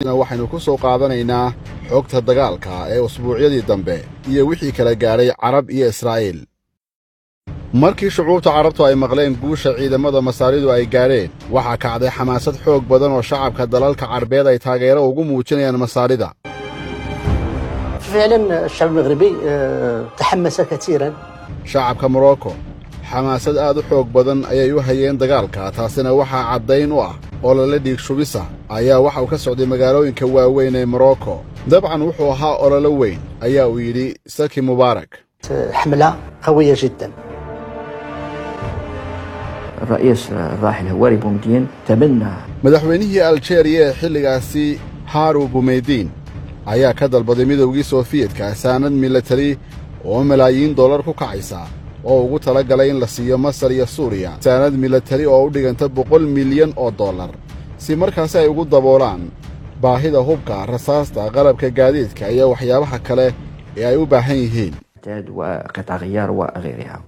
barnaamijkaasina waxaynu ku soo qaadanaynaa xogta dagaalka ee usbuucyadii dambe iyo wixii kala gaadhay carab iyo Israa'iil. markii shucuubta carabtu ay maqleen guusha ciidamada Masaaridu ay gaadheen waxaa kacday xamaasad xoog badan oo shacabka dalalka Carbeed ay taageero ugu muujinayaan Masaarida. فعلا الشعب المغربي تحمس كثيرا. shacabka Morocco xamaasad aad u xoog badan ayay u hayeen dagaalka, taasina waxaa caddayn u ah oo lala dhiig shubisa ayaa waxa uu ka socday magaalooyinka waaweyn ee Morocco. dabcan wuxuu ahaa ololo weyn ayaa uu yidhi Saki Mubaarak. حملة قوية جدا. الرئيس الراحل هواري بومدين تبنى madaxweynihii Algeria xilligaasi Haru Boumediene ayaa ka dalbaday midowgii Sofiyeedka saanad military oo malaayiin dollar ku kacaysa oo ugu talagalay in la siiyo Masar iyo Suuriya saanad military oo u dhiganta 100 milyan oo dollar si markaas ay ugu daboolaan baahida hubka, rasaasta, qalabka gaadiidka iyo waxyaabaha kale ee ay u baahan yihiin. وقطع غيار وغيرها.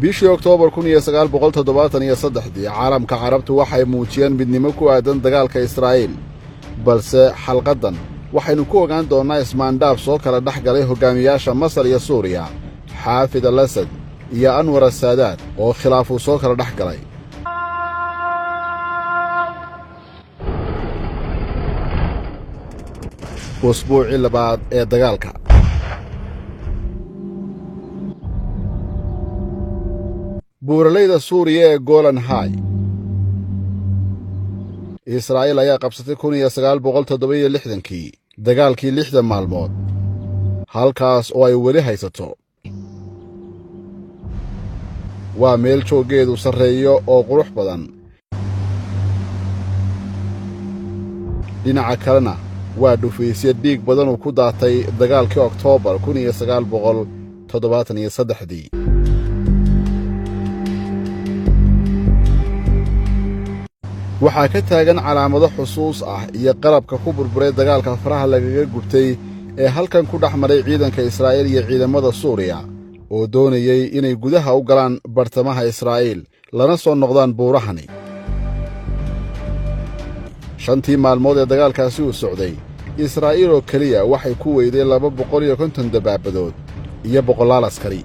bishii Oktoobar 1973 caalamka carabtu waxay muujiyeen midnimo ku aadan dagaalka Israa'iil, balse xalqadan waxaynu ku ogaan doonaa ismaandhaaf soo kala dhaxgalay hogaamiyaasha Masar iyo Suuriya, Xaafid al-Asad iyo Anwar al-Saadaat oo khilaafu soo kala dhaxgalay. usbuucii labaad ee dagaalka buuraleyda Suuriya ee Golan High. Israa'iil ayaa qabsatay 1967 dagaalkii 6 maalmood, halkaas oo ay weli haysato. waa meel jooggeedu sarreeyo oo qurux badan, dhinaca kalena waa dhufaysyo dhiig badan uu ku daatay dagaalkii Oktoobar 1973. waxaa ka taagan calaamado xusuus ah iyo qalabka ku burburay dagaalka faraha lagaga gubtay ee halkan ku dhex maray ciidanka Israa'iil iyo ciidamada Suuriya oo doonayay inay gudaha u galaan bartamaha Israa'iil lana soo noqdaan buurahani. 5 maalmood ee dagaalkaasi uu socday, Israa'iil oo kaliya waxay ku weyday 250 dabaabadood iyo 100 askari.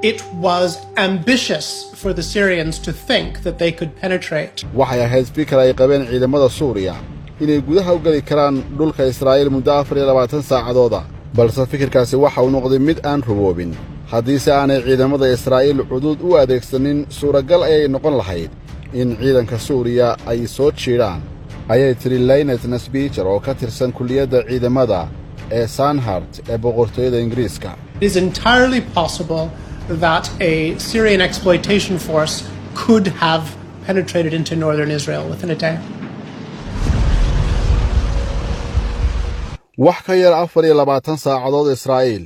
It was ambitious for the Syrians to think that they could penetrate. waxay ahayd fikir ay qabeen ciidamada Suuriya inay gudaha u gali karaan dhulka Israa'iil muddo 24 saacadooda, balse fikirkaasi waxa uu noqday mid aan ruboobin. haddiise aanay ciidamada Israa'iil xuduud u adeegsanin, suuragal ayay noqon lahayd in ciidanka Suuriya ay soo jiiraan, ayay tiri Lynette Nasbicher oo ka tirsan kulliyadda ciidamada ee Sandhurst ee boqortooyada Ingiriiska. It is entirely possible that a Syrian exploitation force could have penetrated into northern Israel within a day. wax ka yar 24 saacadood Israa'iil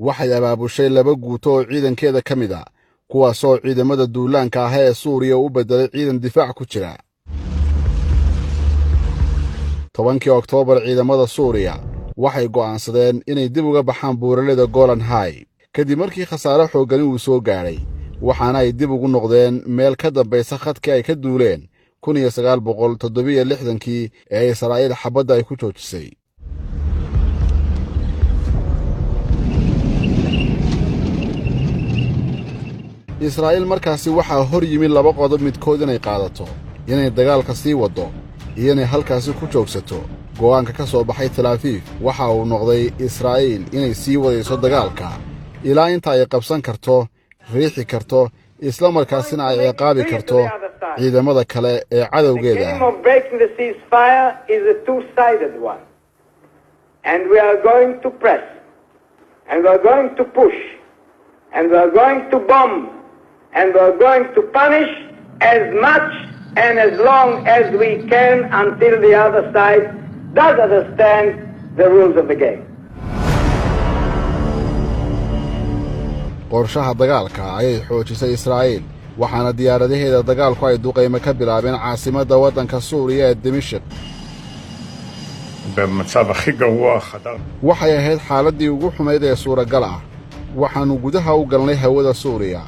waxay abaabushay 2 guuto oo ciidankeeda ka mid ah, kuwaasoo ciidamada duulaanka ah ee Suuriya u bedelay ciidan difaac ku jira. 10 Oktoobar ciidamada Suuriya waxay go'aansadeen inay dib uga baxaan buuraleyda Golan High kadib markii khasaare xooggan uu soo gaaray, waxaana ay dib ugu noqdeen meel ka dambaysa khadkii ay ka duuleen 1967 ee Israa'iil xabadda ay ku joojisay. Israa'iil markaasi waxaa hor yimid 2 qodob midkood inay qaadato, inay dagaalka sii wado iyo inay halkaasi ku joogsato. go'aanka ka soo baxay Tel Aviv waxa uu noqday Israa'iil inay sii wadayso dagaalka ilaa inta ay qabsan karto, riixi karto, isla markaasina ay ciqaabi karto ciidamada kale ee cadowgeeda. And we are going to press, and we are going to push, and we are going to bomb, and we are going to punish as much and as long as we can until the other side does understand the rules of the game. qorshaha dagaalka ayay xoojisay Israa'iil, waxaana diyaaradaheeda dagaalku ay duqeymo ka bilaabeen caasimadda waddanka Suuriya ee Dimashq. waxay ahayd xaaladii ugu xumayd ee suuragal ah. waxaanu gudaha u galnay hawada Suuriya.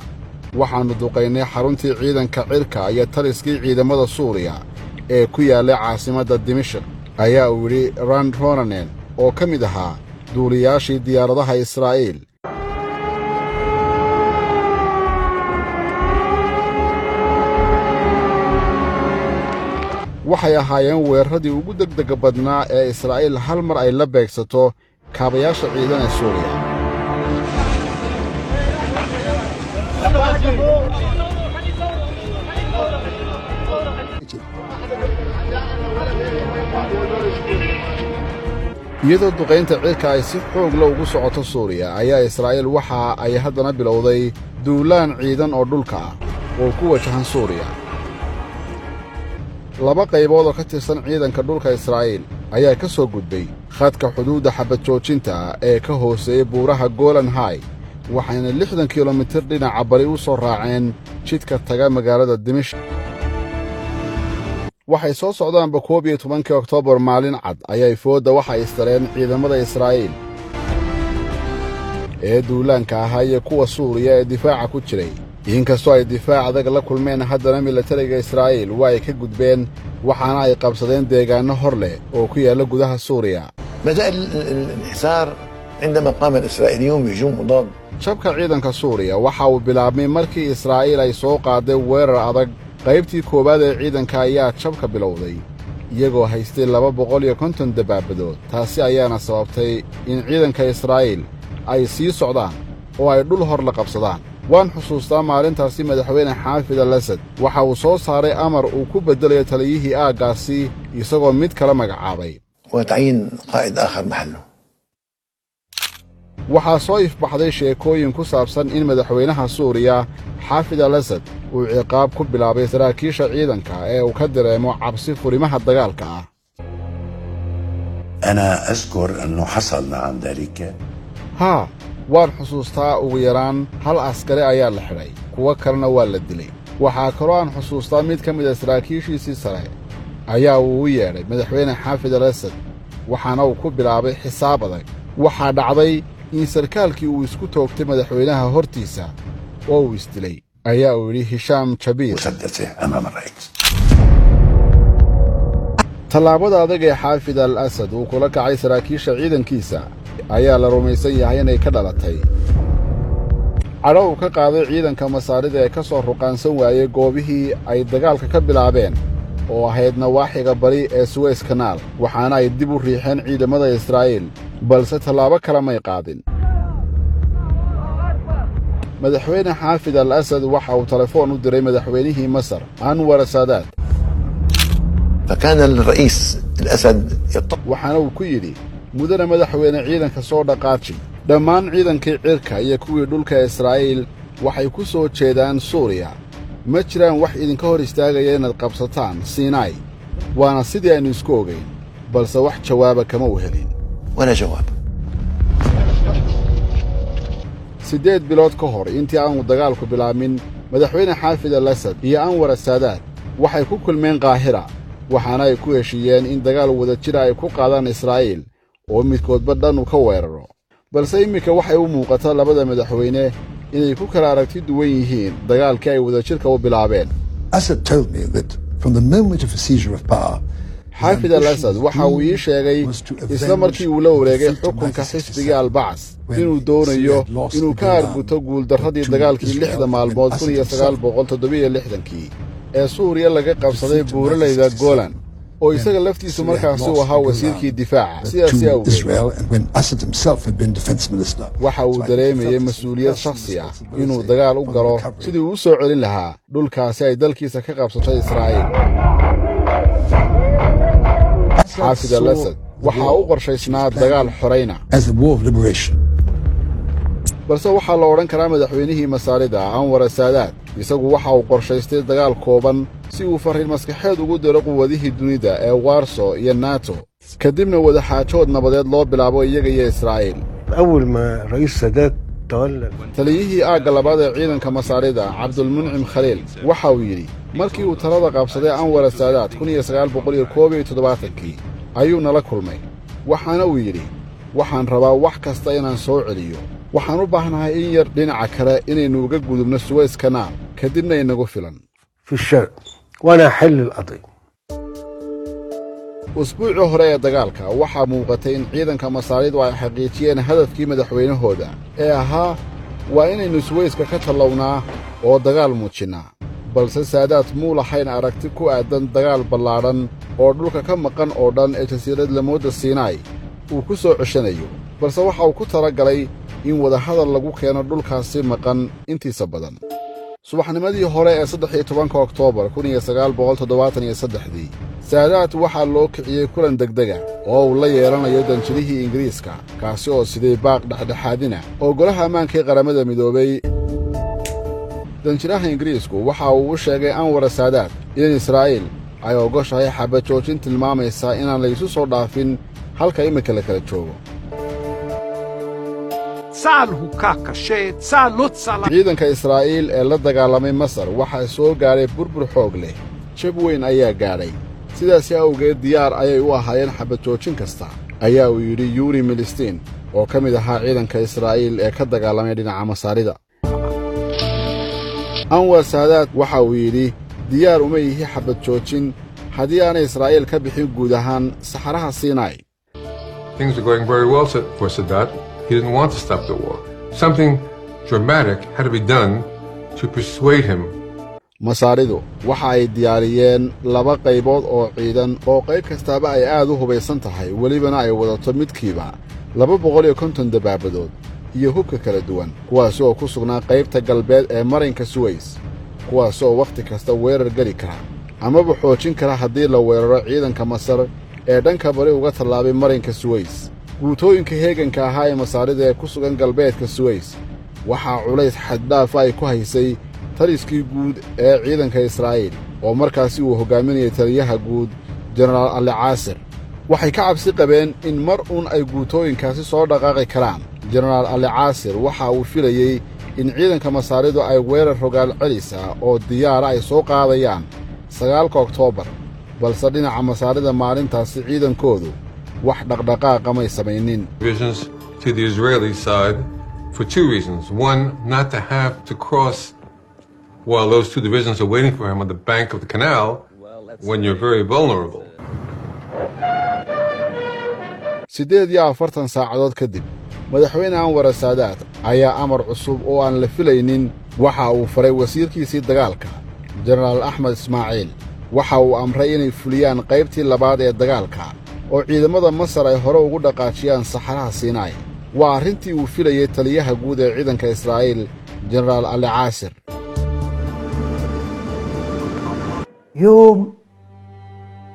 waxaannu duqaynay xaruntii ciidanka cirka iyo taliskii ciidamada suuriya ee ku yaallay caasimadda dimashik ayaa uu yidhi rand ronanen oo ka mid ahaa duuliyaashii diyaaradaha israa'iil waxay ahaayeen weeraradii ugu degdega badnaa ee israa'iil hal mar ay la beegsato kaabayaasha ciidan ee suuriya iyadoo duqaynta cirka ay si xoog la ugu socoto suuriya ayaa israa'iil waxa ay haddana bilowday duulaan ciidan oo dhulka ah oo ku wajahan suuriya laba qaybood oo ka tirsan ciidanka dhulka israa'iil ayaa ka soo gudbay khadka xuduudda xabad joojinta ee ka hooseeyey buuraha golan hay waxayna 60 kilomitir dhinaca bari u soo raaceen jidka taga magaalada dimashik waxay soo socdaanba 11 oktoobar maalin cad ayay foodda waxay istareen ciidamada israa'iil ee duulaanka ahaa iyo kuwa suuriya ee difaaca ku jiray inkastoo ay difaac adag la kulmeen haddana milatariga israa'iil waa ay ka gudbeen waxaana ay qabsadeen deegaanno hor leh oo ku yaalla gudaha suuriya بدأ الانحسار عندما قام الإسرائيليون بهجوم مضاد. jabka ciidanka suuriya waxa uu bilaabmay markii israa'iil ay soo qaaday weerar adag qaybtii koowaad ee ciidanka ayaa jabka bilowday iyagoo haystay 250 dabaabadood taasi ayaana sababtay in ciidanka israa'iil ay sii socdaan oo ay dhul hor la qabsadaan waan xusuustaa maalintaasi madaxweyne xaafid al-asad waxa uu soo saaray amar uu ku beddelayo taliyihii aaggaasi isagoo mid kala magacaabay وتعيين قائد آخر محله. waxaa soo ifbaxday sheekooyin ku saabsan in madaxweynaha suuriya xaafid al-asad uu ciqaab ku bilaabay saraakiisha ciidanka ee uu ka dareemo cabsi furimaha dagaalka ah أنا أذكر أنه حصل نعم ذلك. haa waan xusuustaa ugu yaraan hal askari ayaa la xidhay kuwo kalena waa la dilay waxaa kaloo aan xusuustaa mid ka mid a saraakiishiisii sare ayaa uu u yeedhay madaxweyne xaafid al-asad waxaana uu ku bilaabay xisaab adag waxaa dhacday in sarkaalkii uu isku toogtay madaxweynaha hortiisa oo uu isdilay ayaa uu yidhi hishaam jabiir مسدسه أمام الرئيس. tallaabada adag ee xaafid al-asad uu kula kacay saraakiisha ciidankiisa ayaa la rumaysan yahay inay ka dhalatay cadho uu ka qaaday ciidanka masaarida ee ka soo ruqaansan waayey goobihii ay dagaalka ka bilaabeen oo ahayd nawaaxiga bari ee suweys kanaal waxaana ay dib u riixeen ciidamada israa'iil balse tallaabo kale may qaadin madaxweyne xaafid al-asad waxa uu telefoon u diray madaxweynihii masar anwar saadaad فكان الرئيس الأسد يطلب waxaana uu ku yidhi mudane madaxweyne ciidanka soo dhaqaaji dhammaan ciidankii cirka iyo kuwii dhulka israa'iil waxay ku soo jeedaan suuriya ma jiraan wax idinka hor istaagaya inaad qabsataan siinaay waana sidii aynu isku ogayn balse wax jawaaba kama u helin ولا جواب. 8 bilood ka hor intii aanu dagaalku bilaabmin madaxweyne xaafid al-asad iyo anwar saadaad waxay ku kulmeen qaahira waxaana ay ku heshiiyeen in dagaal wada jira ay ku qaadaan israa'iil oo midkoodba dhan uu ka weeraro balse iminka waxay u muuqataa labada madaxweyne inay ku kala aragti duwan yihiin dagaalkii ay wada jirka u bilaabeen Assad told me that from the moment of a seizure of power, xaafid al-asad waxa uu ii sheegay isla markii uu la wareegay xukunka xisbiga al-bacas inuu doonayo inuu ka arguto guuldarradii dagaalkii 6 maalmood 1967 ee suuriya laga qabsaday buuralayda golan oo isaga laftiisu markaasi uu ahaa wasiirkii difaaca sidaasi awgeed Israel, and when Assad himself had been defense minister. waxa uu dareemayay mas'uuliyad shakhsi ah inuu dagaal u galo sidii uu u soo celin lahaa dhulkaasi ay dalkiisa ka qabsatay israa'iil xaafid al-asad waxaa u qorshaysnaa dagaal xorayna As a war of liberation. balse waxaa la odhan karaa madaxweynihii masaarida anwar saadaad isagu waxa uu qorshaystay dagaal kooban si uu farriin maskaxeed ugu diro quwadihii dunida ee warso iyo nato kadibna wadaxaajood nabadeed loo bilaabo iyaga iyo israa'iil أول ما رئيس سادات تولى taliyihii aagga labaad ee ciidanka masaarida cabdulmuncim khaliil waxa uu yidhi markii uu talada qabsaday anwar saadaad 1971 ayuu nala kulmay waxaana uu yidhi waxaan rabaa wax kasta inaan soo celiyo waxaan u baahnahay in yar dhinaca kale inaynu uga gudubno Suez Canal kadibna inagu filan في الشرق وانا احل القضيه. usbuucii hore ee dagaalka waxaa muuqatay in ciidanka Masaaridu ay xaqiijiyeen hadafkii madaxweynahooda ee ahaa waa inaynu Suez-ka ka tallawnaa oo dagaal muujinaa balse Saadaat muu lahayn aragti ku aadan dagaal ballaadhan oo dhulka ka maqan oo dhan ee jasiirad lamooda Sinai uu ku soo ceshanayo balse waxa uu ku talagalay in wadahadal lagu keeno dhulkaasi maqan intiisa badan subaxnimadii hore ee 13 Oktoobar 1973 Saadaat waxaa loo kiciyey kulan degdega oo uu la yeelanayo danjirihii Ingiriiska kaasi oo sidee baaq dhexdhexaadina oo golaha ammaanka ee qaramada midoobay danjiraha Ingiriisku waxa uu u sheegay Anwar Saadaat in Israa'iil ay ogoshahay xabad joojin tilmaamaysa inaan la isu soo dhaafin halka imika la kala joogo ciidanka Israa'iil ee la dagaalamay Masar waxa soo gaaray burbur xoog leh jab weyn ayaa gaaray sidaas awgeed diyaar ayay u ahaayeen xabad joojin kasta ayaa uu yiri Yuri Melistin oo ka mid ahaa ciidanka Israa'iil ee ka dagaalamay dhinaca Masaarida Anwar Saadaat waxa uu yiri diyaar uma yihi xabad joojin haddii aan Israa'iil ka bixin guud ahaan saxaraha Sinai. Things are going very well for Sadat. He didn't want to stop the war. Something dramatic had to be done to persuade him. Masaaridu waxa ay diyaariyeen laba qaybood oo ciidan oo qayb kastaba ay aad u hubaysan tahay walibana ay wadato midkiiba 250 dabaabadood iyo hubka kala duwan kuwaas oo ku sugnaa qaybta galbeed ee marinka Suez kuwaas oo waqti kasta weerar gali kara amaba xoojin kara haddii la weeraro ciidanka Masar ee dhanka bari uga tallaabay marinka Suez guutooyinka heeganka ahaa ee Masaarida ee ku sugan galbeedka Suez waxaa culays xad dhaaf ay ku haysay taliskii guud ee ciidanka Israa'iil oo markaasi uu hogaaminayay taliyaha guud General Ali Caasir waxay ka cabsi qabeen in mar uun ay guutooyinkaasi soo dhaqaaqi karaan General Ali Caasir waxa uu filayay in ciidanka Masaaridu ay weerar rogaal celisa oo diyaar ay soo qaadayaan 9 Oktoobar balse dhinaca Masaarida maalintaasi ciidankoodu wax dhaqdhaqaaq ma sameeynin Visions to the Israeli side for two reasons. One, not to have to cross while those two divisions are waiting for him on the bank of the canal when you're very vulnerable. 48 saacadood kadib madaxweyne Anwar Saadaat ayaa amar cusub oo aan la filaynin waxa uu faray wasiirkiisii dagaalka General Ahmed Ismaaciil waxa uu amray inay fuliyaan qaybtii labaad ee dagaalka oo ciidamada Masar ay hore ugu dhaqaajiyaan saxaraha Sinai waa arrintii uu filayay taliyaha guud ee ciidanka Israa'iil General Ali Caasir يوم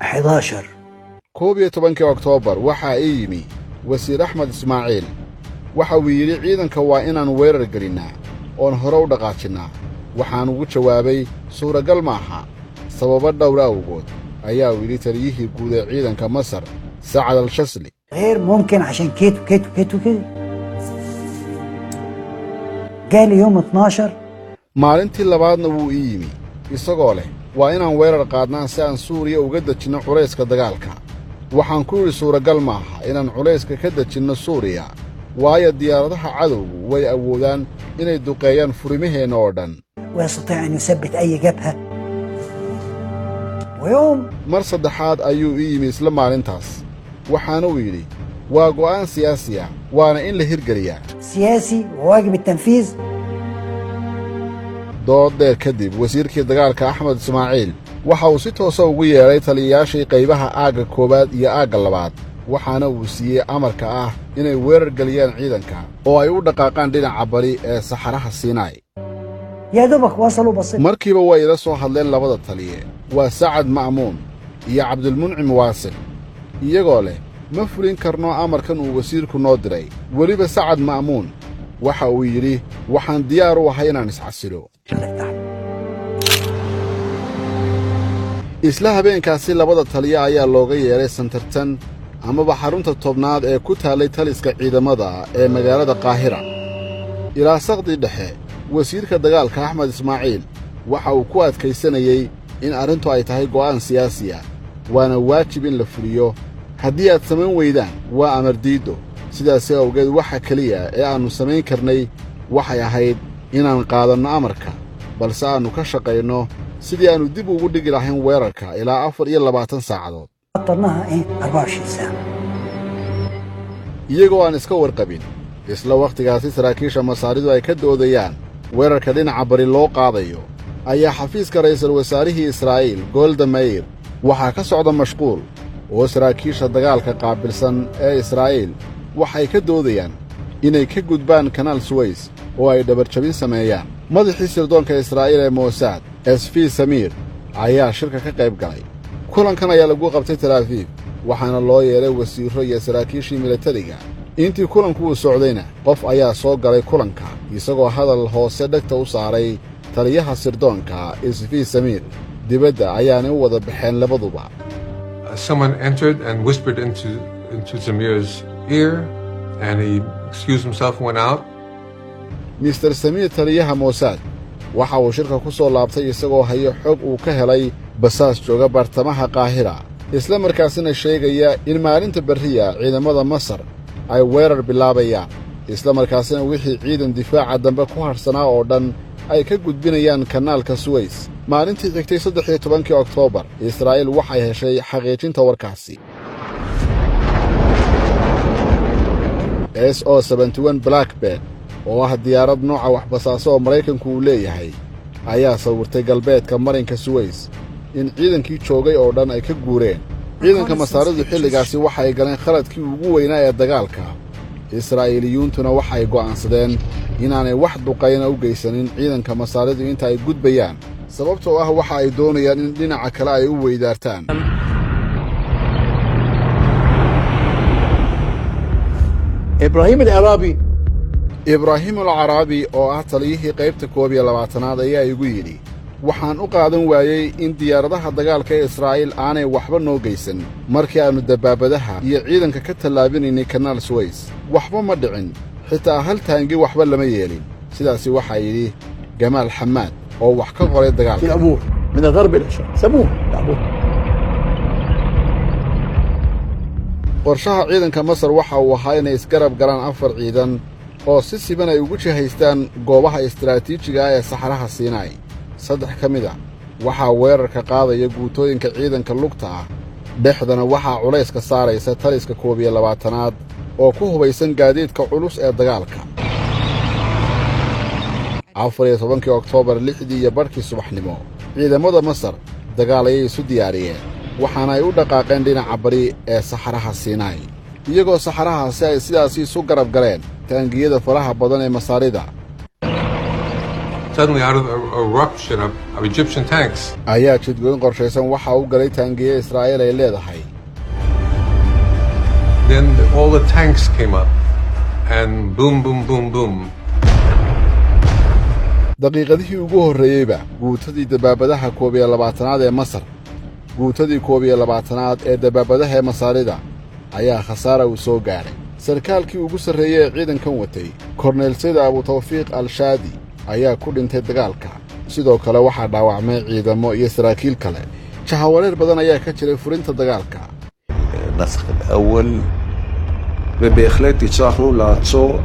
11 12 Oktoobar waxa ay yimi wasiir Ahmed Ismaaciil waxa uu yiri ciidanka waa inaan weerar gelinaa oo hore u dhaqaajinaa waxaan ugu jawaabay suuragal ma aha sababo dhowr awgood ayaa uu yiri taliyihii guud ee ciidanka Masar Saad al-Shasli غير ممكن عشان كيتو كيتو كيتو كده قال يوم 12 maalintii labaadna wuu ii yimi isagoo leh waa inaan weerar qaadnaa si aan Suuriya uga dajino culayska dagaalka waxaan ku yiri suuragal ma aha inaan culayska ka dajino Suuriya waayo diyaaradaha cadowgu way awoodaan inay duqeeyaan furimaheena oo dhan ويستطيع أن يثبت أي جبهة ويوم mar saddexaad ayuu ii yimi isla maalintaas waxaana uu yidhi waa go'aan siyaasi ah waana in la hirgeliyaa سياسي وواجب التنفيذ dood dheer kadib wasiirkii dagaalka Ahmed Ismaaciil waxa uu si toos ah ugu yeeray taliyayaashii qaybaha aaga koobaad iyo aaga labaad waxaana uu siiyey amarka ah inay weerar galiyaan ciidanka oo ay u dhaqaaqaan dhinaca bari ee saxaraha Sinai يا دوبك وصلوا بسيط markiiba way ila soo hadleen labada taliye waa Saad Ma'muun iyo Cabdulmuncim Waasil iyagoo leh ma fulin karno amarkan uu wasiirku noo diray waliba Saad Ma'muun waxa uu yiri waxaan diyaar u ahay inaan iscasilo isla habeenkaasi labada taliye ayaa looga yeeray Santartan amaba xarunta tobnaad ee ku taalay taliska ciidamada ee magaalada Qaahira ilaa saqdi dhexe wasiirka dagaalka Ahmed Ismaaciil waxa uu ku adkaysanayay in arrintu ay tahay go'aan siyaasi ah waana waajib in la fuliyo haddii aad samayn weydaan waa amar diido sidaasi awgeed waxa keliya ee aannu samayn karnay waxay ahayd inaan qaadanno amarka balse aannu ka shaqayno sidii aannu dib ugu dhigi lahayn weerarka ilaa 24 saacadood عطلناها 24 ساعة iyagoo aan iska warqabin isla wakhtigaasi saraakiisha masaaridu ay ka doodayaan weerarka dhinaca bari loo qaadayo ayaa xafiiska ra'iisul wasaarihii Israa'iil Golda Meir waxaa ka socda mashquul oo saraakiisha dagaalka qaabilsan ee Israa'iil waxay ka doodayaan inay ka gudbaan kanaal Suez oo ay dhabarjabin sameeyaan madaxii sirdoonka Israa'iil ee Mossad SV Samir ayaa shirka ka qayb galay kulankan ayaa lagu qabtay Tel Aviv waxaana loo yeeray wasiirro iyo saraakiishii militariga intii kulanku uu socdayna qof ayaa soo galay kulanka isagoo hadal hoose dhagta u saaray taliyaha sirdoonka SV Samir dibadda ayaana u wada baxeen labaduba Someone entered and whispered into Samir's ear and he excused himself and went out. Mr. Samir taliyaha Mossad waxa uu shirka ku soo laabtay isagoo hayo xog uu ka helay basaas jooga bartamaha Qaahira isla markaasina sheegaya in maalinta bariya ciidamada Masar ay weerar bilaabayaan isla markaasina wixii ciidan difaaca dambe ku harsanaa oo dhan ay ka gudbinayaan kanaalka Suez maalintii xigtay 13 Oktoobar Israa'iil waxay heshay xaqiijinta warkaasi SO-71 Blackbird oo ah diyaarad nooca waxbasaaso oo Mareykanku uu leeyahay ayaa sawirtay galbeedka marinka Suez in ciidankii joogay oo dhan ay ka guureen ciidanka masaaridu xilligaasi waxay galeen khaladkii ugu weynaa ee dagaalka Israa'iiliyuuntuna waxay go'aansadeen inaanay wax duqayna u geysanin ciidanka masaaridu inta ay gudbayaan sababtoo ah waxa ay doonayaan in dhinaca kale ay u weydaartaan إبراهيم العرابي Ibraahim al-Arabi oo ah taliyihii qaybta 12aad ayaa igu yidhi waxaan u qaadan waayey in diyaaradaha dagaalka ee Israa'iil aanay waxba noo geysan markii aanu dabaabadaha iyo ciidanka ka tallaabinaynay kanaal Suez waxba ma dhicin xitaa hal taangi waxba lama yeelin sidaasi waxaa yidhi Gamaal Xamaad oo wax ka qoray dagaalka العبور من الغرب إلى الشرق سموه العبور qorshaha ciidanka Masar waxa uu ahaa inay isgarab galaan 4 ciidan oo si siban ay ugu jihaystaan goobaha istiraatiijiga ah ee saxaraha Siinay saddex ka mid ah waxaa weerarka qaadaya guutooyinka ciidanka lugta ah dhexdana waxaa culayska saaraysa taliska 12aad oo ku hubaysan gaadiidka culus ee dagaalka 14 Oktoobar 6:00 subaxnimo ciidamada Masar dagaal ayay isu diyaariyeen waxaana ay u dhaqaaqeen dhinaca bari ee saxaraha Siinay iyagoo saxarahaasi ay sidaasi isu garab galeen taangiyada faraha badan ee masaarida Suddenly out of a eruption of Egyptian tanks. ayaa jidgoyn qorshaysan waxa uu galay taangiye Israa'iil ay leedahay Then all the tanks came up and boom, boom, boom, boom. daqiiqadihii ugu horreeyeyba guutadii dabaabadaha 12aad ee Masar guutadii 12aad ee dabaabadaha ee masaarida ayaa khasaare u soo gaaray sarkaalkii ugu sarreeyay ee ciidankan watay Korneyl Said Abu Tawfiq al-Shadi ayaa ku dhintay dagaalka sidoo kale waxaa dhaawacmay ciidamo iyo saraakiil kale jahawareer badan ayaa ka jiray furinta dagaalka النسخ الأول وبإخلاء يتساهلوا لعصور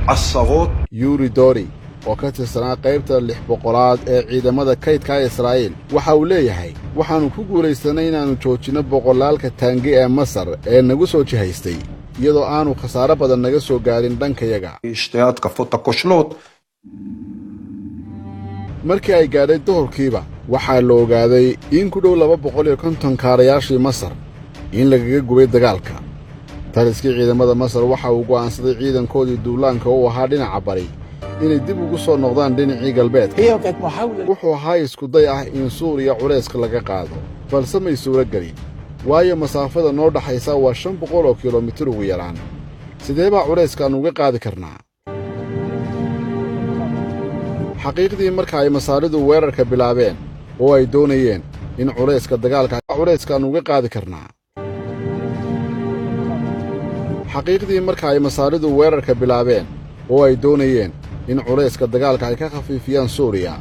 عصارات Yuri Dori oo ka tirsanaa qaybta 600aad ee ciidamada kaydka Israa'iil waxa uu leeyahay waxaanu ku guulaysanay inaanu joojino boqolaalka taangi ee Masar ee nagu soo jihaystay iyadoo aanu khasaare badan naga soo gaarin dhankayaga اجتهاد كفوت كشلوت markii ay gaadhay duhurkiiba waxaa la ogaaday in ku dhow 250 kaarayaashii Masar in lagaga gubay dagaalka taliskii ciidamada Masar waxa uu go'aansaday ciidankoodii duulaanka u ahaa dhinaca bari inay dib ugu soo noqdaan dhinacii galbeedka هي كانت محاولة wuxuu ahaa isku day ah in Suuriya culayska laga qaado balse may suura gelin waayo masaafada noo dhaxaysa waa 500 oo kiiloomitir ugu yaraan sidee baa culayskan uga qaadi karnaa xaqiiqdii marka ay masaaridu weerarka bilaabeen oo ay doonayeen in culayska dagaalka culayskan uga qaadi karnaa xaqiiqdii marka ay masaaridu weerarka bilaabeen oo ay doonayeen in culayska dagaalka ay ka khafiifiyaan Suuriya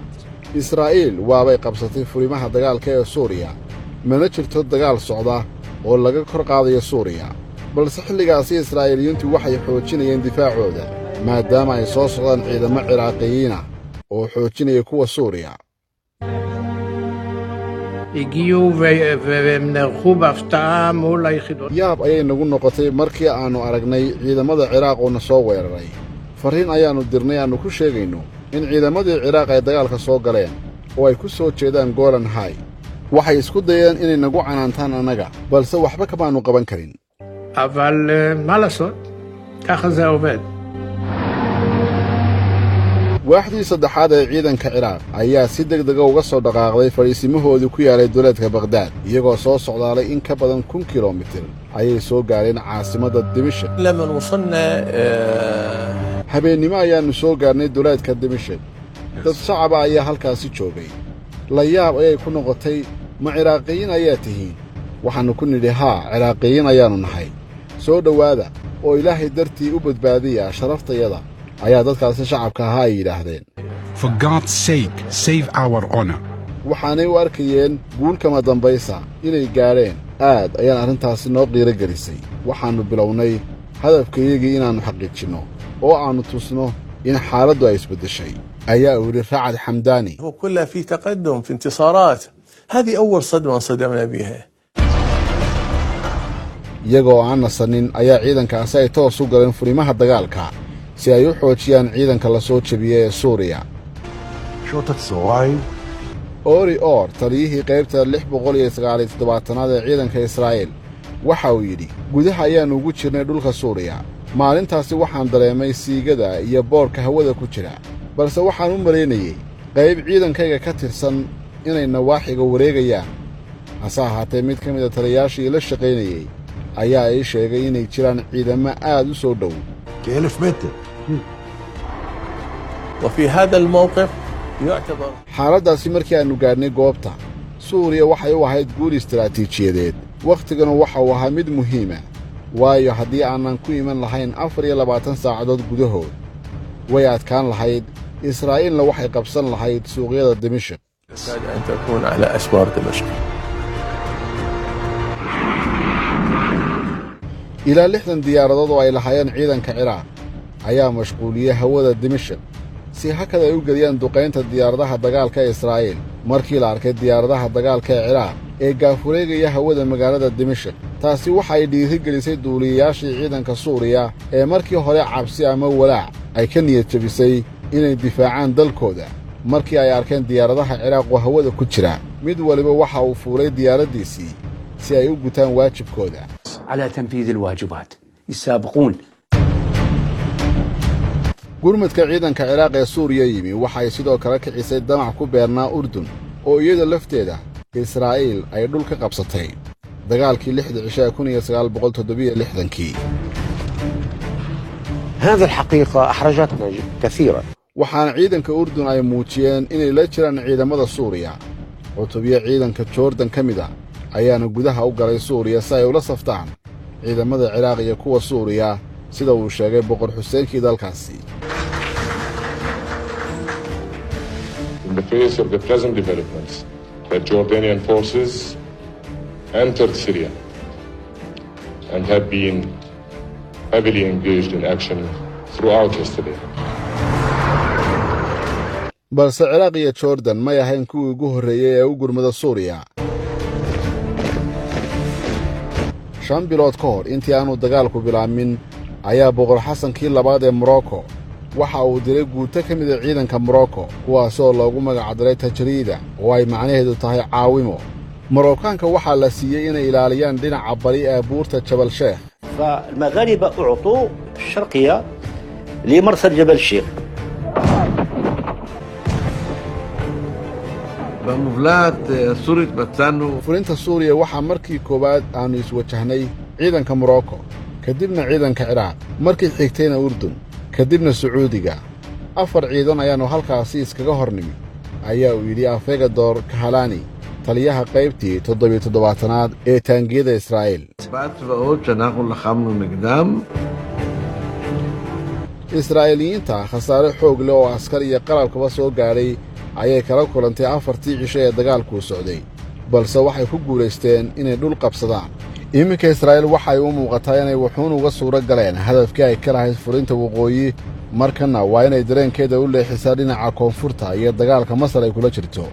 Israa'iil waabay qabsatay furimaha dagaalka ee Suuriya mana jirto dagaal socda oo laga kor qaadayo Suuriya balse xilligaasi israa'iiliyiintu waxay xoojinayeen difaacooda maadaama ay soo socdaan ciidamo ciraaqiyiina oo xoojinaya kuwa suuriya yaab ayay nagu noqotay markii aannu aragnay ciidamada ciraaq oo na soo weeraray farriin ayaannu dirnay aannu ku sheegayno in ciidamadii ciraaq ay dagaalka soo galeen oo ay ku soo jeedaan golan hay waxay isku dayeen inay nagu canaantaan annaga balse waxba kamaannu qaban karin waaxdii saddexaad ee ciidanka ciraaq ayaa si degdega uga soo dhaqaaqday fadhiisimahoodii ku yaalay duleedka bagdaad iyagoo soo socdaalay in ka badan 1,000 kilomitir ayay soo gaadheen caasimadda dimashik habeennimo ayaannu soo gaadhnay duleedka dimashik dad shacaba ayaa halkaasi joogay la yaab ayay ku noqotay ma ciraaqiyiin ayaa tihiin waxaannu ku nidhi haa ciraaqiyiin ayaannu nahay soo dhowaada oo ilaahay dartii u badbaadiya sharaftayada ayaa dadkaasi shacabka ahaa ay yidhaahdeen For God's sake, save our honor. waxaanay u arkayeen guul kama dambaysa inay gaadheen aad ayaan arrintaasi noo qiiro gelisay waxaannu bilownay hadafkayagii inaannu xaqiijinno oo aannu tusno in xaaladdu ay isbeddeshay ayaa uu yidhi racad xamdaani وكلها في تقدم في انتصارات هذه أول صدمة انصدمنا بها iyagoo aan nasanin ayaa ciidankaasi ay toos u galeen furimaha dagaalka si ay u xoojiyaan ciidanka la soo jebiyey ee suuriya ori or taliyihii qaybta 697aad ee ciidanka israa'iil waxa uu yidhi gudaha ayaannu ugu jirnay dhulka suuriya maalintaasi waxaan dareemay siigada iyo boodhka hawada ku jira balse waxaan u malaynayey qayb ciidankayga ka tirsan inay nawaaxiga wareegayaan hase ahaatee mid ka mida taliyayaashii la shaqaynayey ayaa ii sheegay inay jiraan ciidamo aad u soo dhow وفي هذا الموقف يعتبر xaaladdaasi markii aannu gaadhnay goobta suuriya waxay u ahayd guul istaraatiijiyadeed wakhtigana waxa uu ahaa mid muhiima waayo haddii aanan ku iman lahayn 24 saacadood gudahood way adkaan lahayd israa'iilna waxay qabsan lahayd suuqyada dimashik كاد أن تكون على أسوار دمشق ilaa 60 diyaaradood oo ay lahaayeen ciidanka ciraaq ayaa mashquuliyey hawada dimashik si hakad ay u geliyaan duqaynta diyaaradaha dagaalka ee israa'iil markii la arkay diyaaradaha dagaalka ee ciraaq ee gaafureegaya hawada magaalada dimashik taasi waxay dhiiri gelisay duuliyayaashii ciidanka suuriya ee markii hore cabsi ama walaac ay ka niyad jabisay inay difaacaan dalkooda markii ay arkeen diyaaradaha ciraaq oo hawada ku jira mid waliba waxa uu fuulay diyaaraddiisii si ay u gutaan waajibkooda على تنفيذ الواجبات يسابقون gurmadka ciidanka ciraaq ee suuriya yimi waxay sidoo kale kicisay damac ku beernaa urdun oo iyada lafteeda israa'iil ay dhul ka qabsatay dagaalkii 6 cisho 1967 هذه الحقيقة أحرجتنا كثيرا waxaana ciidanka urdun ay muujiyeen inay la jiraan ciidamada suuriya cutubyo ciidanka joordan ka mid ah ayaana gudaha u galay suuriya si ay ula saftaan ciidamada ciraaq iyo kuwa suuriya sida uu sheegay boqor xuseenkii dalkaasi In the face of the present developments, the Jordanian forces entered Syria and have been heavily engaged in action throughout yesterday. balse ciraaq iyo joordan may ahayn kuwii ugu horreeyey ee u gurmada suuriya 5 bilood ka hor intii aanu dagaalku bilaamin ayaa boqor xasankii labaad ee morocco waxa uu diray guuto ka mid a ciidanka morocco kuwaasoo loogu magacdaray tajriida oo ay macnaheedu tahay caawimo marookaanka waxaa la siiyey inay ilaaliyaan dhinaca bari ee buurta jabal sheekh فالمغاربة أعطوا الشرقية لمرصد جبل الشيخ fulinta suuriya waxaa markii koowaad aannu iswajahnay ciidanka morocco kadibna ciidanka ciraaq markii xigtayna urdun kadibna sacuudiga 4 ciidan ayaannu halkaasi iskaga hor nimi ayaa uu yidhi afegador kahalani taliyaha qaybtii 77aad ee taangiyada israa'iil israa'iiliyiinta khasaare xoog leh oo askar iyo qalabkaba soo gaadhay ayay kala kulantay 4tii cisho ee dagaalkuu socday balse waxay ku guulaysteen inay dhul qabsadaan iminka Israa'iil waxay u muuqataa inay wuxuun uga suura galeen hadafkii ay ka lahayd furinta waqooyi markana waa inay dareenkeeda u leexisaa dhinaca koonfurta iyo dagaalka Masar ay kula jirto.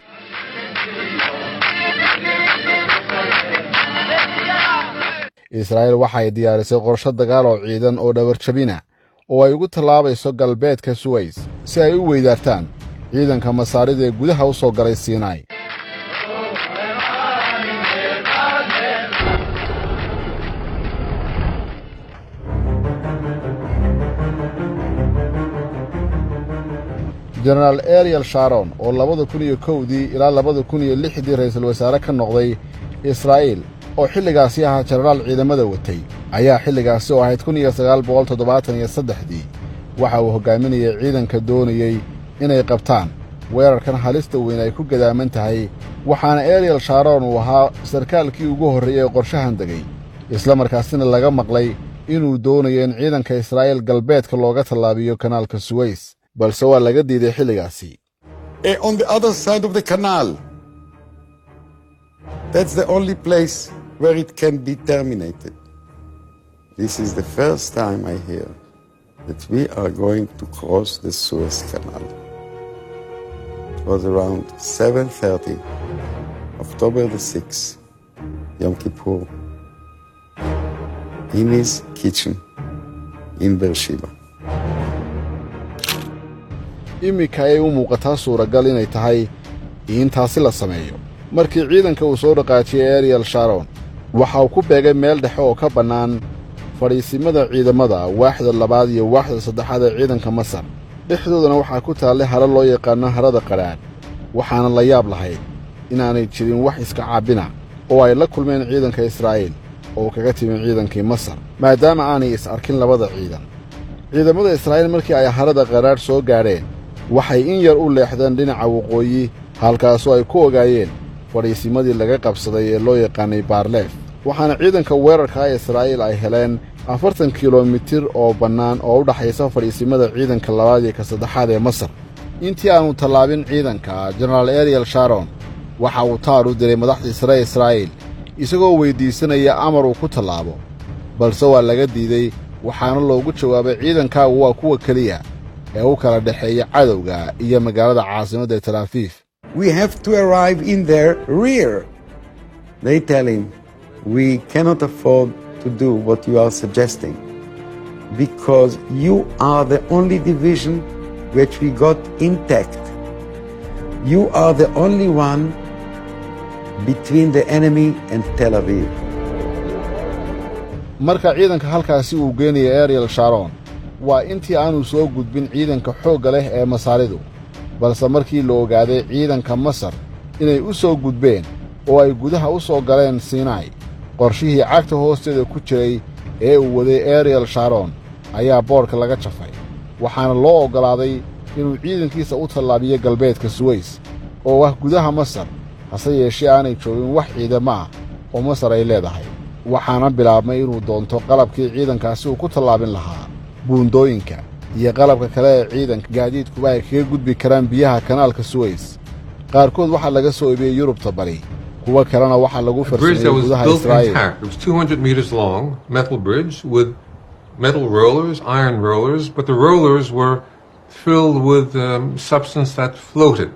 Israa'iil waxay diyaarisay qorshe dagaal oo ciidan oo dhabarjabina oo ay ugu tallaabayso galbeedka Suways si ay u weydaartaan ciidanka Masaarida ee gudaha u soo galay Siinay. General Ariel Sharon oo 2001 ilaa 2006 ra'iisul wasaare ka noqday Israa'iil oo xilligaasi ahaa jenaraal ciidamada watay ayaa xilligaasi oo ahayd 1973 waxa uu hogaaminayay ciidanka doonayay inay qabtaan weerarkan halista weyn ay ku gadaaman tahay waxaana Ariel Sharon uu ahaa sarkaalkii ugu horreeyay qorshahan degay isla markaasina laga maqlay inuu doonayo in ciidanka Israa'iil galbeedka looga tallaabiyo kanaalka Suways balse waa laga diiday xilligaasi. On the other side of the canal, that's the only place where it can be terminated. This is the first time I hear that we are going to cross the Suez Canal. It was around 7:30, October the 6th, Yom Kippur, in his kitchen in Beersheba. iminka ay u muuqataa suuragal inay tahay in taasi la sameeyo markii ciidanka uu soo dhaqaajiyay Ariel Sharon waxa uu ku beegay meel dhexe oo ka bannaan fadhiisimada ciidamada waaxda labaad iyo waaxda saddexaad ee ciidanka Masar dhexdoodana waxaa ku taallay haro loo yaqaan harada qaraad waxaana la yaab lahayd inaanay jirin wax iska caabina oo ay la kulmeen ciidanka Israa'iil oo kaga timi ciidankii Masar maadaama aanay is arkin labada ciidamada Israa'iil markii ay harada qaraad soo gaareen waxay in yar u leexdeen dhinaca waqooyi halkaasoo ay ku ogaayeen fadhiisimadii laga qabsaday ee loo yaqaanay Baarleef waxaana ciidanka weerarka Israa'iil ay heleen 40 kiiloomitir oo bannaan oo u dhaxaysa fadhiisimada ciidanka labaad iyo ka saddexaad ee Masar intii aanu tallaabin ciidanka General Ariel Sharon waxa uu taar u diray madaxda Israa'iil isagoo weydiisanaya amar uu ku tallaabo balse waa laga diiday waxaana loogu jawaabay ciidankaagu waa kuwa kaliya ee u kala dhaxeeya cadowga iyo magaalada caasimadda Tel Aviv. We have to arrive in their rear. They tell him, we cannot afford to do what you are suggesting because you are the only division which we got intact. You are the only one between the enemy and Tel Aviv. marka ciidanka halkaasi uu geenayay Ariel Sharon waa intii aanu soo gudbin ciidanka xoogga leh ee Masaaridu balse markii la ogaaday ciidanka Masar inay u soo gudbeen oo ay gudaha u soo galeen Siinay qorshihii cagta hoosteeda ku jiray ee uu waday Ariel Sharon ayaa boorka laga jafay waxaana loo ogolaaday inuu ciidankiisa u tallaabiyo galbeedka Suways oo wax gudaha Masar hase yeeshee aanay joogin wax ciidamo ah oo Masar ay leedahay waxaana bilaabmay inuu doonto qalabkii ciidankaasi uu ku tallaabin lahaa buundooyinka iyo qalabka kale ee ciidanka gaadiidkuba ay kaga gudbi karaan biyaha kanaalka Suways qaarkood waxaa laga soo iibiyey Yurubta bari kuwa kalena waxaa lagu farsameeyay gudaha Israa'iil. It was 200 meters long, metal bridge with metal rollers, iron rollers, but the rollers were filled with substance that floated.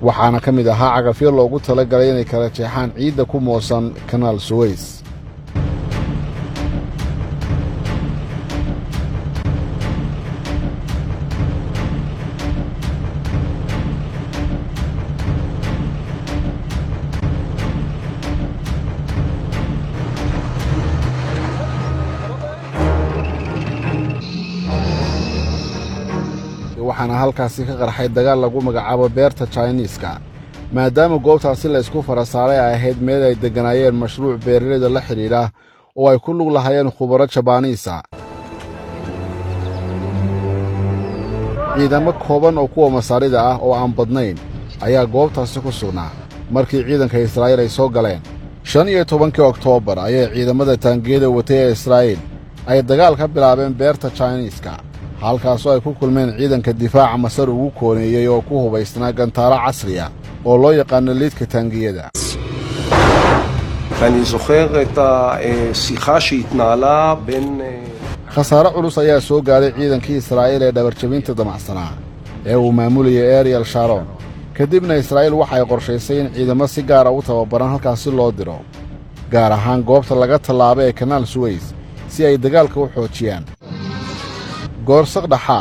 waxaana ka mid ahaa cagafyo loogu talagalay inay kala jeexaan ciidda ku moosan kanaal Suways. waxaana halkaasi ka qarxay dagaal lagu magacaabo beerta Chinese-ka maadaama goobtaasi la isku farasaaray ay ahayd meel ay deganaayeen mashruuc beeraleyda la xiriira oo ay ku lug lahaayeen khubaro Jabaaniisa ciidamo kooban oo kuwa Masaarida ah oo aan badnayn ayaa goobtaasi ku sugnaa markii ciidanka Israa'iil ay soo galeen 15 Oktoobar ayay ciidamada taangiyada watay ee Israa'iil ay dagaal ka bilaabeen beerta Chinese-ka halkaasoo ay ku kulmeen ciidanka difaaca Masar ugu kooneeyay oo ku hubaysnaa gantaaro casri ah oo loo yaqaan liidka taangiyada ואני זוכר את השיחה שהתנהלה בין... khasaare culus ayaa soo gaaray ciidankii Israa'iil ee dhabarjabinta damacsanaa ee uu maamulayay Ariel Sharon kadibna Israa'iil waxay qorshaysay in ciidamo si gaar ah u tababaran halkaas loo diro gaar ahaan goobta laga tallaabay ee Kanaal Suez si ay dagaalka u xoojiyaan goorsaq dhaxa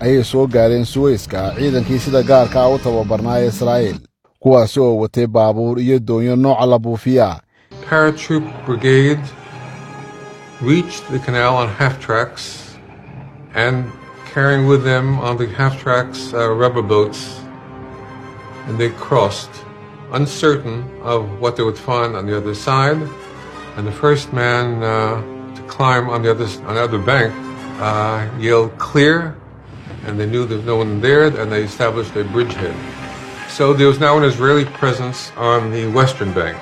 ayay soo gaareen Suezka ciidankii sida gaarka ah u tababarnaa ee Israa'iil kuwaas oo watay baabuur iyo doonyo nooca la buufiya Paratroop brigade reached the canal on half tracks and carrying with them on the half tracks rubber boats, and they crossed, uncertain of what they would find on the other side. And the first man to climb on the other bank yelled clear, and they knew there was no one there, and they established a bridgehead. So there was now an Israeli presence on the western bank.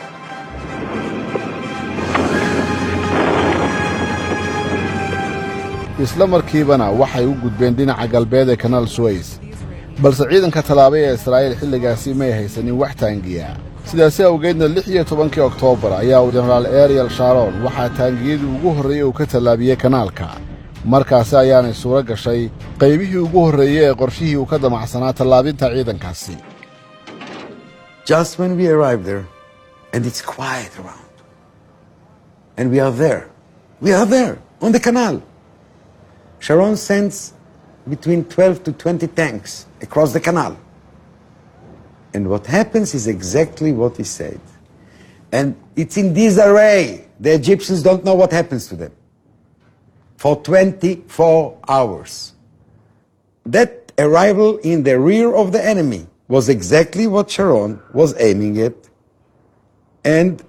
isla markiibana waxay u gudbeen dhinaca galbeed ee Kanaal Suez balse ciidanka talaabay ee Israa'iil xilligaasi ma haysanin wax taangiya sidaas awgeedna 16 Oktoobar ayaa General Ariel Sharon waxa taangiyadu ugu horeeyay uu ka talaabiyay kanaalka markaas ayaana suura gashay qaybihii ugu horeeyay ee qorshihii uu ka damacsanaa talaabinta ciidankaasi Just when we arrived there and it's quiet around and we are there on the canal. Sharon sends between 12 to 20 tanks across the canal. And what happens is exactly what he said. And it's in disarray. The Egyptians don't know what happens to them. For 24 hours. That arrival in the rear of the enemy was exactly what Sharon was aiming at. And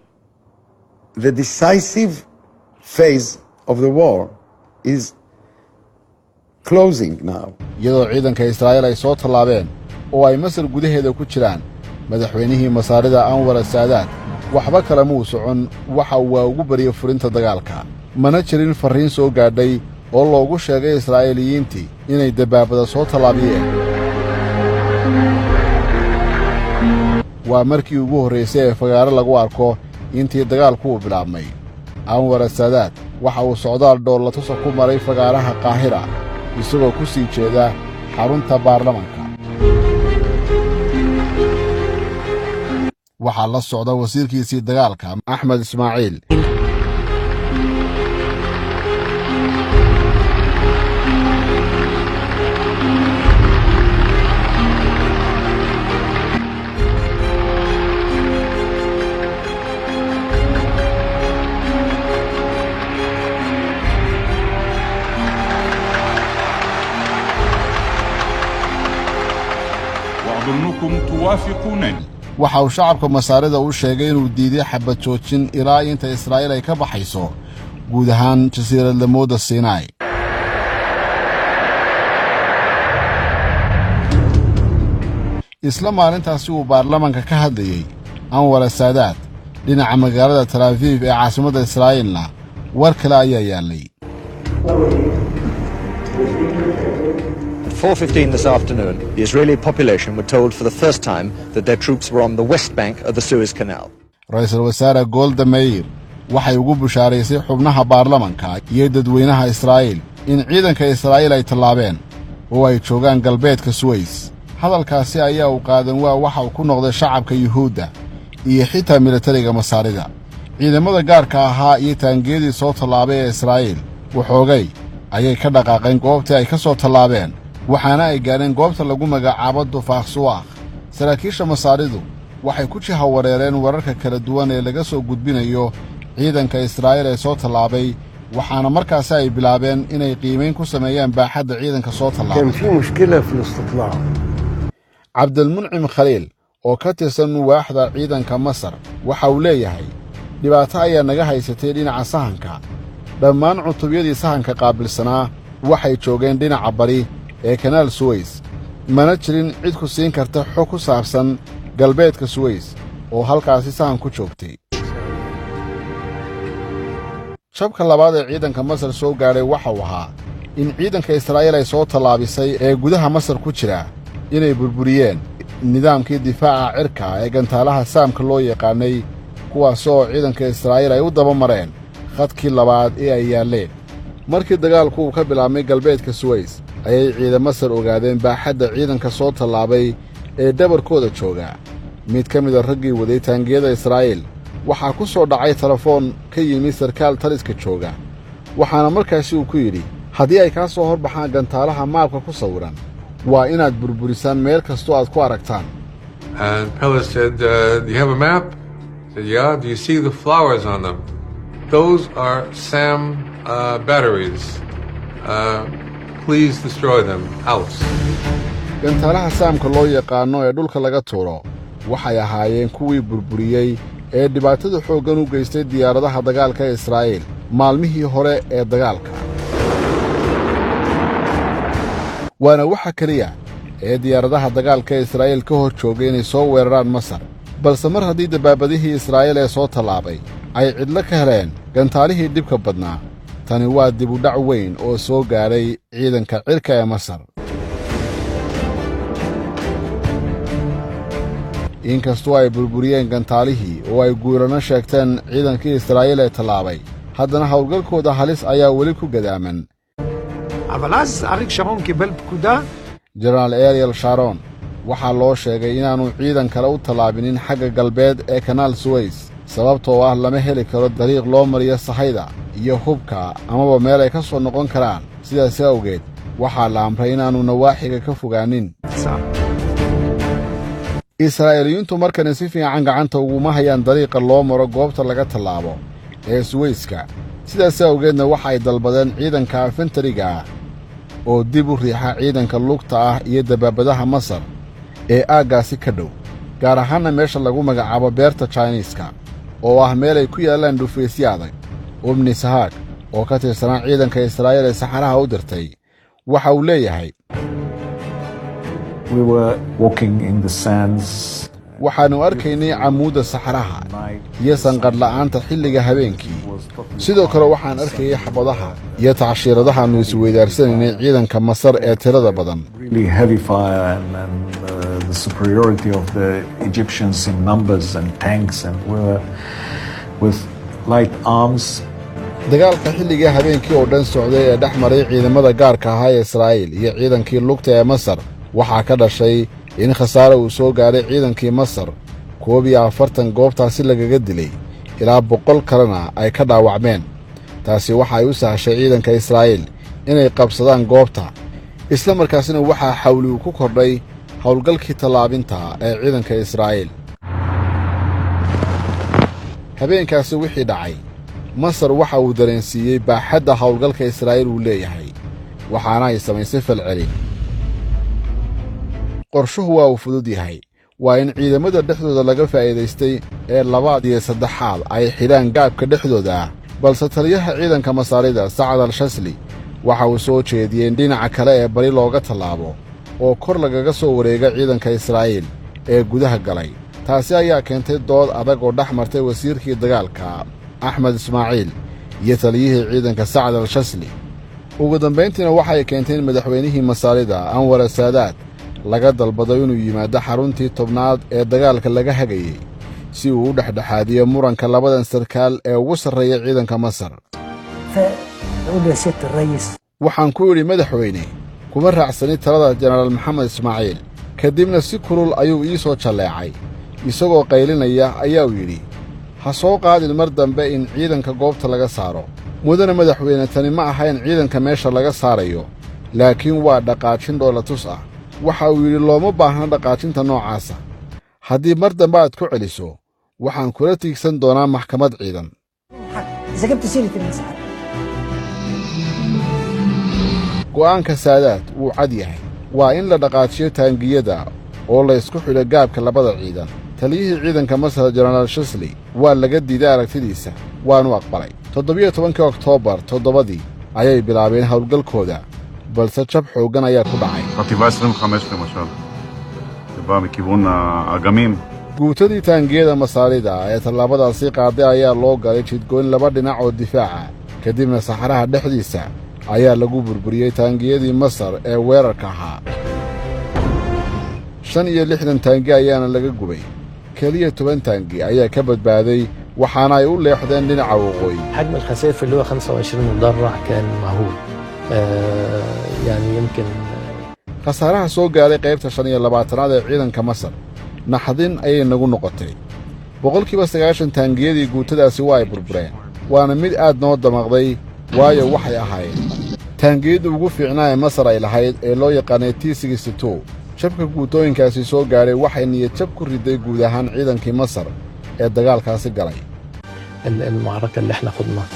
the decisive phase of the war is closing now. iyadoo ciidanka Israa'iil ay soo tallaabeen oo ay Masar gudaheeda ku jiraan madaxweynihii Masaarida Anwar Saadaat waxba kale ma uu socon waxa uu ugu bariyay furinta dagaalka mana jirin fariin soo gaadhay oo loogu sheegay Israa'iiliyiintii inay dabaabada soo tallaabiyeen waa markii ugu horeysay ee fagaaro lagu arko intii dagaalku uu bilaabmay Anwar Saadaat waxa uu socdaal dhool la tusoo ku maray fagaaraha Qaahira isagoo ku sii jeeda xarunta baarlamaanka waxaa la socda wasiirkiisii dagaalka Axmed Ismaaciil waxa uu shacabka Masaarida u sheegay inuu diiday xabad joojin ilaa inta Israa'iil ay ka baxayso guud ahaan jasiiradda Mooda Sinai isla maalintaasi uu baarlamaanka ka hadlayay Anwar Saadaat dhinaca magaalada Tel Aviv ee caasimadda Israa'iilna war kale ayaa yaalay 4:15 this afternoon, the Israeli population were told for the first time that their troops were on the west bank of the Suez Canal. Ra'iisul Wasaare Golda Meir waxay ugu bushaaraysay xubnaha baarlamaanka iyo dadweynaha Israa'iil in ciidanka Israa'iil ay tallaabeen oo ay joogaan galbeedka Suez. Hadalkaasi ayaa u qaadan waxa uu ku noqday shacabka Yuhuudda iyo xitaa militariga Masaarida. Ciidamada gaarka ahaa iyo taangiyadii soo tallaabay ee Israa'iil waxoogay ayay ka dhaqaaqeen goobtii ay ka soo tallaabeen waxaana ay gaareen goobta lagu magacaabo Dufaaq Suwaaq saraakiisha Masaaridu waxay ku jihawareereen wararka kala duwan ee laga soo gudbinayo ciidanka Israa'iil ee soo tallaabay waxaana markaas ay bilaabeen inay qiimeyn ku sameeyaan baaxadda ciidanka soo tallaabay كان في مشكلة في الاستطلاع Cabdulmuncim Khaliil oo ka tirsan waaxda ciidanka Masar waxa uu leeyahay dhibaato ayaa naga haysatay dhinaca sahanka dhammaan cutubiyadii sahanka qaabilsanaa waxay joogeen dhinaca bari ee Kanaal Suez mana jirin cid ku siin karta xog ku saabsan galbeedka Suez oo halkaasi sahan ku joogtay shabka labaad ee ciidanka Masar soo gaaray waxa uu ahaa in ciidanka Israa'iil ay soo tallaabisay ee gudaha Masar ku jira inay burburiyeen nidaamkii difaaca cirka ee gantaalaha saamka loo yaqaanay kuwaas oo ciidanka Israa'iil ay u daba mareen khadkii labaad ee ay yaaleen. markii dagaalku uu ka bilaabmay galbeedka Suez ayay ciidamada Masar ogaadeen baaxadda ciidanka soo tallaabay ee dhabarkooda jooga. mid ka mid ah raggii waday taangiyada Israa'iil waxaa ku soo dhacay telefoon ka yimid sarkaal taliska jooga, waxaana markaasi uu ku yidhi haddii ay kaa soo horbaxaan gantaalaha maabka ku sawiran waa inaad burburisaan meel kastoo aad ku aragtaan. And Peller said, do you have a map? I said, yeah. Do you see the flowers on them? Those are SAM batteries. Please destroy them. Out. gantaalaha saamka loo yaqaano ee dhulka laga tuuro waxay ahaayeen kuwii burburiyey ee dhibaatada xooggan u geystay diyaaradaha dagaalka ee Israa'iil maalmihii hore ee dagaalka. waana waxa kaliya ee diyaaradaha dagaalka ee Israa'iil ka hor joogay inay soo weeraraan Masar, balse mar haddii dabaabadihii Israa'iil ee soo tallaabay ay cidlo ka heleen gantaalihii dhibka badnaa, tani waa dib u dhac weyn oo soo gaaray ciidanka cirka ee Masar. inkastoo ay burburiyeen gantaalihii oo ay guurano sheegteen ciidankii Israa'iil ee tallaabay, haddana howlgalkooda halis ayaa weli ku gadaaman. jenaraal Ariel Sharon waxaa loo sheegay inaanu ciidan kale u tallaabinin xagga galbeed ee kanaal Suez sababtoo ah lama heli karo dariiq loo mariyo sahayda iyo hubka amaba meel ay ka soo noqon karaan. sidaas awgeed waxaa la amray inaanu nawaaxiga ka fogaanin. Israa'iiliyiintu markan si fiican gacanta uguma hayaan dariiqa loo maro goobta laga tallaabo ee Suezka, sidaas awgeedna waxay dalbadeen ciidanka infantry-ga oo dib u riixa ciidanka lugta ah iyo dabaabadaha Masar ee aaggaasi ka dhow, gaar ahaanna meesha lagu magacaabo beerta Chinese-ka oo ah meel ay ku yaalaan dhufaysyo adag. Ibn Sahak oo ka tirsanaa ciidanka Israa'iil ee saxaraha u dirtay waxa uu leeyahay, We were walking in the sands. waxaanu arkaynay camuudda saxaraha iyo sanqadh la'aanta xilliga habeenkii. sidoo kale waxaan arkayay xabadaha iyo tacshiiradaha aanu isweydaarsanay ciidanka Masar ee tirada badan. Really heavy fire and the superiority of the Egyptians in numbers and tanks, and we were with light arms. dagaalka xilliga habeenkii oo dhan socday ee dhex maray ciidamada gaarka ahaa ee Israa'iil iyo ciidankii lugta ee Masar waxaa ka dhashay in khasaare uu soo gaaray ciidankii Masar 41 goobtaasi lagaga dilay ilaa 100 kalena ay ka dhaawacmeen. taasi waxa ay u sahashay ciidanka Israa'iil inay qabsadaan goobta, isla markaasina waxaa xawli ku kordhay howlgalkii tallaabinta ee ciidanka Israa'iil. habeenkaasi wixii dhacay, Masar waxa uu dareensiiyey baaxadda howlgalka Israa'iil uu leeyahay, waxaana ay samaysay falcelin. qorshuhu waa uu fudud yahay, waa in ciidamada dhexdooda laga faa'iidaystay ee labaad iyo saddexaad ay xidhaan gaabka dhexdooda ah, balse taliyaha ciidanka Masaarida Sacad al-Shasli waxa uu soo jeediyey dhinaca kale ee bari looga tallaabo oo kor lagaga soo wareega ciidanka Israa'iil ee gudaha galay. taasi ayaa keentay dood adag oo dhex martay wasiirkii dagaalka Axmed Ismaaciil iyo taliyihii ciidanka Sacad al-Shasli. ugu dambayntiina waxay keentay in madaxweynihii Masaarida Anwar al-Saadaat laga dalbado inuu yimaado xaruntii tobnaad ee dagaalka laga hagayay si uu u dhexdhexaadiyo muranka labadan sarkaal ee ugu sarreeya ciidanka Masar. waxaan ku yidhi madaxweyne, kuma raacsanin talada jenaraal Maxamed Ismaaciil. kadibna si kulul ayuu ii soo jalleecay, isagoo qaylinaya ayaa uu yidhi, ha soo qaadin mar dambe in ciidanka goobta laga saaro. mudane madaxweyne, tani ma aha in ciidanka meesha laga saarayo, laakiin waa dhaqaajin dhoolatus ah. waxa uu yidhi looma baahna dhaqaajinta noocaasa. haddii mar dambe aad ku celiso waxaan kula tiigsan doonaa maxkamad ciidan. go'aanka Saadaat wuu cad yahay, waa in la dhaqaajiyo taangiyada oo la isku xidho gaabka labada ciidan. taliyihii ciidanka Masar jenaraal Shasli waa laga diiday aragtidiisa, waanu aqbalay. 17 Oktoobar 7 ayay bilaabeen howlgalkooda, balse jab xooggan ayaa ku dhacay. חטיבה 25 למשל, זה בא מכיוון האגמים. guutadii taangiyada Masaarida ee tallaabadaasi qaaday ayaa loo galay jidgoyn laba dhinac oo difaaca, kadibna saxaraha dhexdiisa ayaa lagu burburiyey taangiyadii Masar ee weerarka ahaa. 65 taangi ayaana laga gubay, kaliya 10 taangi ayaa ka badbaaday waxaana ay u leexdeen dhinaca waqooyi. حجم الخسائر اللي هو 25 مدرع كان مهول. يعني يمكن khasaaraha soo gaaray qaybta 25aad ee ciidanka Masar naxdin ayay nagu noqotay. 90% taangiyadii guutadaasi waa ay burbureen. waana mid aad noo damaqday waayo waxay ahaayeen taangiyada ugu fiicnaa ee Masar ay lahayd ee loo yaqaanay T-62. jabka guutooyinkaasi soo gaaray waxay niyad jab ku riday guud ahaan ciidankii Masar ee dagaalkaasi galay. المعركة اللي احنا خضناها.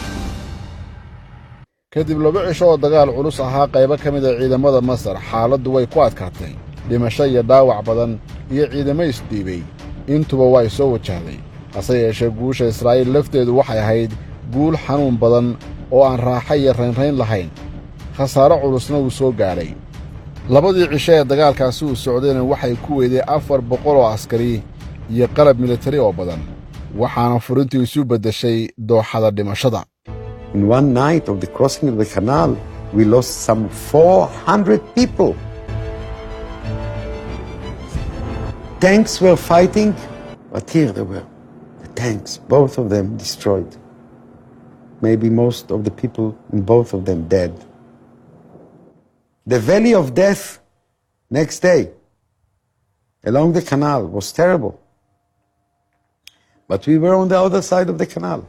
kadib 2 cisho oo dagaal culus ahaa qaybo ka mid ah ciidamada Masar xaaladdu way ku adkaatay. dhimasho iyo dhaawac badan iyo ciidamo isdhiibay intuba way soo wajahday. hase yeeshee guusha Israa'iil lafteedu waxay ahayd guul xanuun badan oo aan raaxo iyo raynrayn lahayn. khasaaro culusna uu soo gaaray. labadii cisho ee dagaalkaasi uu socdayna waxay ku weeday 400 oo askari iyo qalab militari oo badan. waxaana furintii isu beddeshay dooxada dhimashada. In one night of the crossing of the canal, we lost some 400 people. Tanks were fighting, but here they were. The tanks, both of them destroyed. Maybe most of the people in both of them dead. The valley of death next day along the canal was terrible. But we were on the other side of the canal.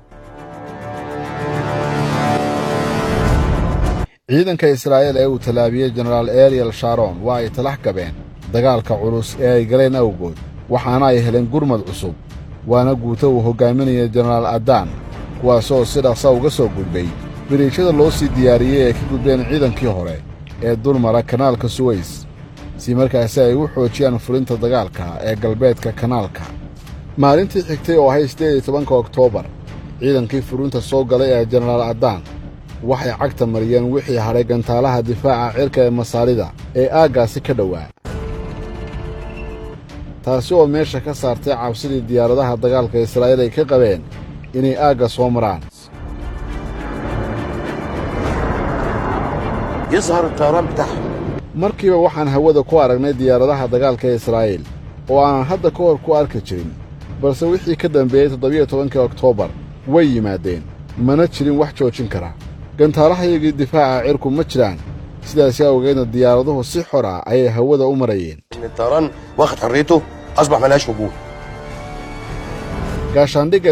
ciidanka Israa'iil ee uu talaabiyay General Ariel Sharon waa ay talax gabeen dagaalka culus ee ay galeen awgood waxaana ay heleen gurmad cusub waana guuto uu hogaaminayay General Adan kuwaasoo si dhaqso uga soo gudbay biriishada loo sii diyaariyay ee ka gudbeen ciidankii hore ee dulmara kanaalka Suez si markaasi ay u xoojiyaan fulinta dagaalka ee galbeedka kanaalka. maalintii xigtay oo ahayd 18 Oktoobar ciidankii fulinta soo galay ee General Adan waxay cagta mariyeen wixii haray gantaalaha difaaca cirka ee Masaarida ee aagaasi ka dhawaa. taasi oo meesha ka saartay cabsidii diyaaradaha dagaalka Israa'iil ay ka qabeen inay aagga soo maraan. يظهر الطيران بتاعهم. markiiba waxaan hawada ku aragnay diyaaradaha dagaalka Israa'iil oo aan hadda ka hor ku arki jirin balse wixii ka dambeeyay 17 Oktoobar way yimaadeen mana jirin wax joojin kara. gantaalahaygii difaaca cirku ma jiraan sidaas awgeedna diyaaraduhu si xor ah ayay hawada u marayeen. الطيران واخد حريته اصبح ملهاش وجود. gaashaandhigga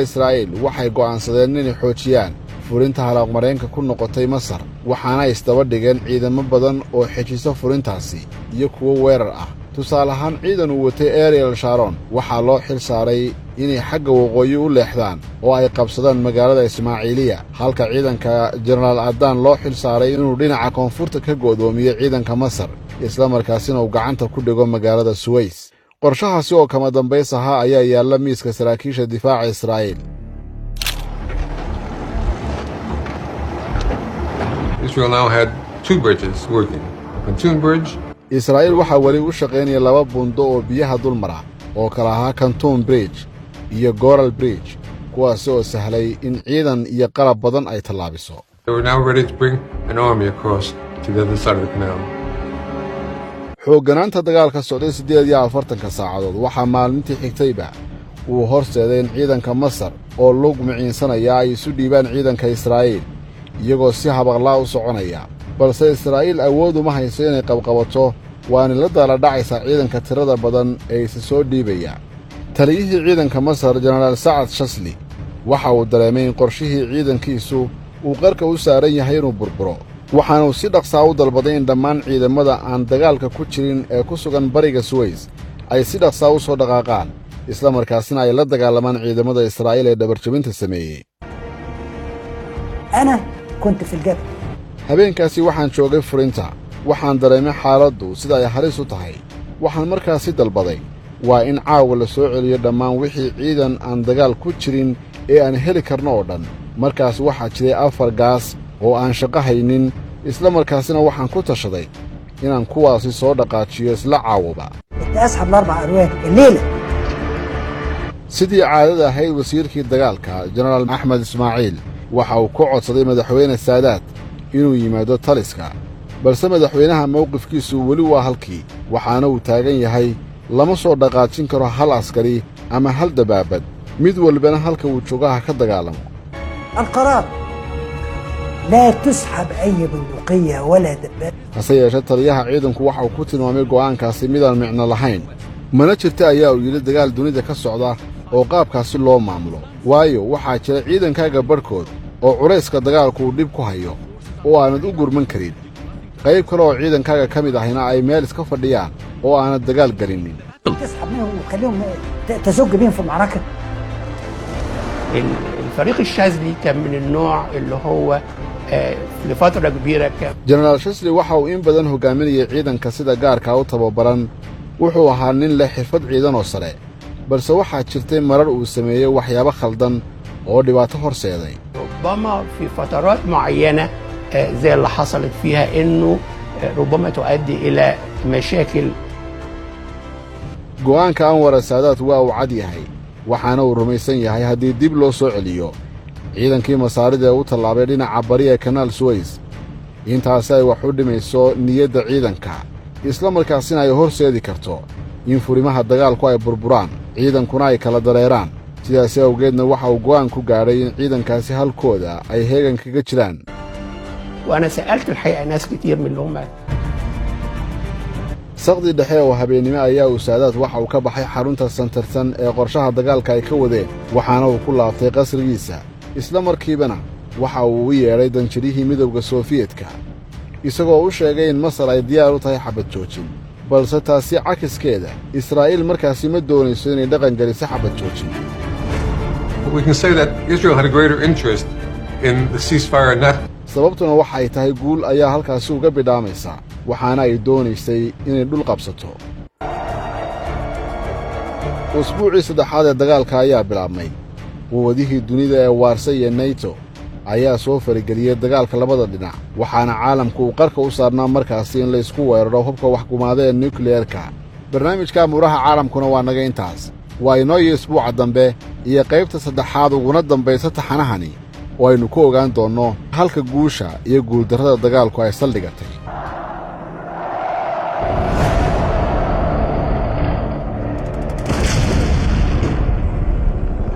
Israa'iil waxay go'aansadeen inay xoojiyaan furinta halaaqmareenka ku noqotay Masar waxaana isdaba dhigeen ciidamo badan oo xejisa furintaasi iyo kuwo weerar ah. tusaale ahaan ciidan uu watay Ariel Sharon waxaa loo xil saaray inay xagga waqooyi u leexdaan oo ay qabsadaan magaalada Ismaaciiliya halka ciidanka General Adan loo xil saaray inuu dhinaca koonfurta ka go'doomiyo ciidanka Masar isla markaasina uu gacanta ku dhigo magaalada Suez. qorshahaasi oo kama dambays ahaa ayaa yaalla miiska saraakiisha difaaca Israa'iil. Israel now had 2 bridges working. Pontoon Bridge. Israa'iil waxaa wali u shaqaynaya 2 buundo oo biyaha dul mara oo kala ahaa Pontoon Bridge iyo Goral Bridge kuwaas oo sahlay in ciidan iyo qalab badan ay tallaabiso. They were now ready to bring an army across to the other side of the canal. xoogganaanta dagaalka socday 48 saacadood waxaa maalintii xigtayba uu horseeday in ciidanka Masar oo lug miciinsanaya ay isu dhiibaan ciidanka Israa'iil iyagoo si habaqlaa u soconaya balse Israa'iil awood uma hayso inay qabqabato waana la dala dhacaysa ciidanka tirada badan ee isa soo dhiibaya. taliyihii ciidanka Masar General Saad Shasli waxa uu dareemay in qorshihii ciidankiisu uu qarka u saaran yahay inuu burburo waxaana uu si dhaqso u dalbaday in dhammaan ciidamada aan dagaalka ku jirin ee ku sugan bariga Suez ay si dhaqso u soo dhaqaaqaan isla markaasina ay la dagaalamaan ciidamada Israa'iil ee dhabarjabinta sameeyay. أنا كنت في الجبل. habeenkaasi waxaan joogay furinta waxaan dareemay xaaladdu sida ay halis u tahay waxaan markaasi dalbaday waa in caawa la soo celiyo dhammaan wixii ciidan aan dagaal ku jirin ee aan heli karno oo dhan. markaas waxaa jiray 4 gaas oo aan shaqo haynin isla markaasina waxaan ku tashaday inaan kuwaasi soo dhaqaajiyo isla caawaba. أسحب ال4 أرواح الليلة. sidii caadada ahayd wasiirkii dagaalka General Ahmed Ismaaciil waxa uu ku codsaday madaxweyne Saadaat inuu yimaado taliska balse madaxweynaha mowqifkiisu weli waa halkii waxaana uu taagan yahay lama soo dhaqaajin karo hal askari ama hal dabaabad mid walbana halka uu joogaha ka dagaalamo. القرار لا تسحب أي بندقية ولا دبابة. hase yeeshee taliyaha ciidanku waxa uu ku tilmaamay go'aankaasi midaan micno lahayn mana jirta ayaa uu yidhi dagaal dunida ka socda oo qaabkaasi loo maamulo waayo waxaa jira ciidankaaga barhkood oo culayska dagaalku uu dhib ku hayo oo aanad u gurman karin qayb kale oo ciidankaaga ka mid ahina ay meel iska fadhiyaan oo aanad dagaal gelinin. تسحب منهم وتخليهم تزج بيهم في المعركة. الفريق الشاذلي كان من النوع اللي هو لفترة كبيرة كان jenaraal shasli waxa uu in badan hogaaminayay ciidanka sida gaarka u tababaran wuxuu ahaa nin leh xirfad ciidan oo sare balse waxaa jirtay marar uu sameeyey waxyaabo khaldan oo dhibaato horseeday. ربما في فترات معينة زي اللي حصلت فيها إنه ربما تؤدي إلى مشاكل. go'aanka Anwar Saadaat waa uu cad yahay waxaana uu rumaysan yahay haddii dib loo soo celiyo ciidankii masaarida ee u tallaabay dhinaca bari ee kanaal Suez intaasi ay wax u dhimayso niyadda ciidanka isla markaasina ay horseedi karto in furimaha dagaalku ay burburaan ciidankuna ay kala dareeraan sidaas awgeedna waxa uu go'aan ku gaadhay in ciidankaasi halkooda ay heegan kaga jiraan. وأنا سألت الحقيقة ناس كتير منهم saqdi dhexe oo habeenimo ayaa uu Saadaat waxa uu ka baxay xarunta santarsan ee qorshaha dagaalka ay ka wadeen waxaana uu ku laabtay qasrigiisa isla markiibana waxa uu u yeedhay danjirihii midowga Soofiyeedka isagoo u sheegay in Masar ay diyaar u tahay xabad joojin balse taasi cakiskeeda Israa'iil markaasi ma doonayso inay dhaqan geliso xabad joojin. We can say that Israel had a greater interest in the ceasefire not sababtuna waxa ay tahay guul ayaa halkaasi uga bidhaamaysa waxaana ay doonaysay inay dhul qabsato. usbuucii saddexaad ee dagaalka ayaa bilaabmay quwadihii dunida ee Warsaw iyo NATO ayaa soo farageliyay dagaalka labada dhinac waxaana caalamku uu qarka u saarnaa markaasi in la isku weeraro hubka wax gumaada ee nuclearka. barnaamijka muraha caalamkuna waa naga intaas waa inoo isbuuca dambe iyo qaybta saddexaad uguna dambaysa taxanahani oo aynu ku ogaan doonno halka guusha iyo guuldarrada dagaalku ay saldhigatay.